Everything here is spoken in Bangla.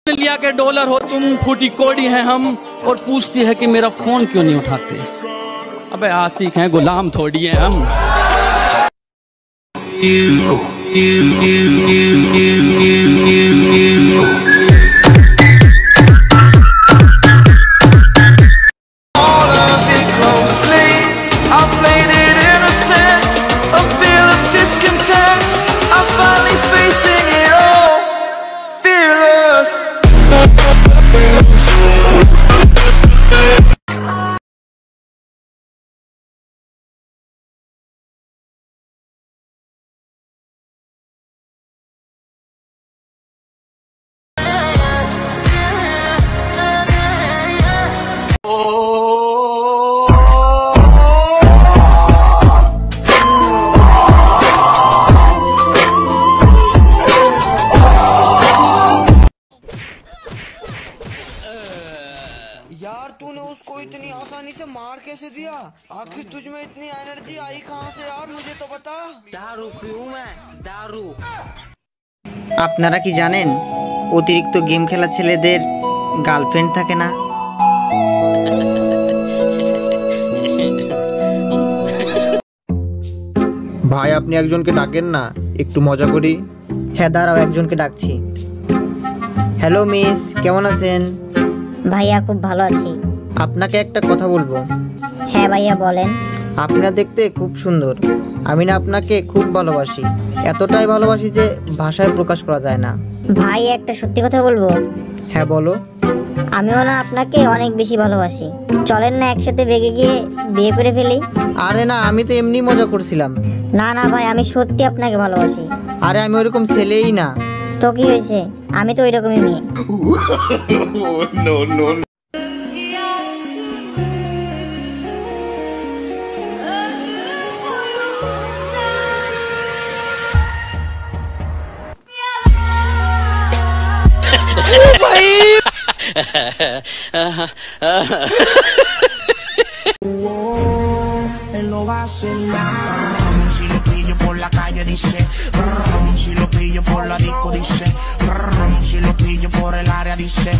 लिया के डॉलर हो तुम, फूटी कोड़ी हैं हम, और पूछती है कि मेरा फोन क्यों नहीं उठाते। अबे आशिक हैं, गुलाम थोड़ी हैं हम। यार तूने उसको इतनी आसानी से मार कैसे दिया? आखिर तुझ में इतनी एनर्जी आई कहाँ से यार, मुझे तो बता। दारू पीऊं मैं, दारू। আপনারা কি জানেন অতিরিক্ত গেম খেলা ছেলেদের গার্লফ্রেন্ড থাকে না? ভাই আপনি একজনকে ডাকেন না, একটু মজা করি। হ্যাঁ দাঁড়াও, একজনকে ডাকছি। হ্যালো মিস, কেমন আছেন? ভাইয়া খুব ভালো আছি। আপনাকে একটা কথা বলবো। হ্যাঁ ভাইয়া বলেন। আপনি দেখতে খুব সুন্দর, আমি না আপনাকে খুব ভালোবাসি, এতটাই ভালোবাসি যে ভাষায় প্রকাশ করা যায় না। ভাই একটা সত্যি কথা বলবো? হ্যাঁ বলো। আমিও না আপনাকে অনেক বেশি ভালোবাসি, চলেন না একসাথে বেগে গিয়ে বিয়ে করে ফেলি। আরে না, আমি তো এমনি মজা করছিলাম। না না ভাই, আমি সত্যি আপনাকে ভালোবাসি। আরে আমি ওইরকম ছেলেই না। তো কি হয়েছে, আমি তো ওইরকমই মেয়ে। Él no va a hacer nada. Si lo pillo por la calle dice, si lo pillo por la disco dice, si lo pillo por el área dice,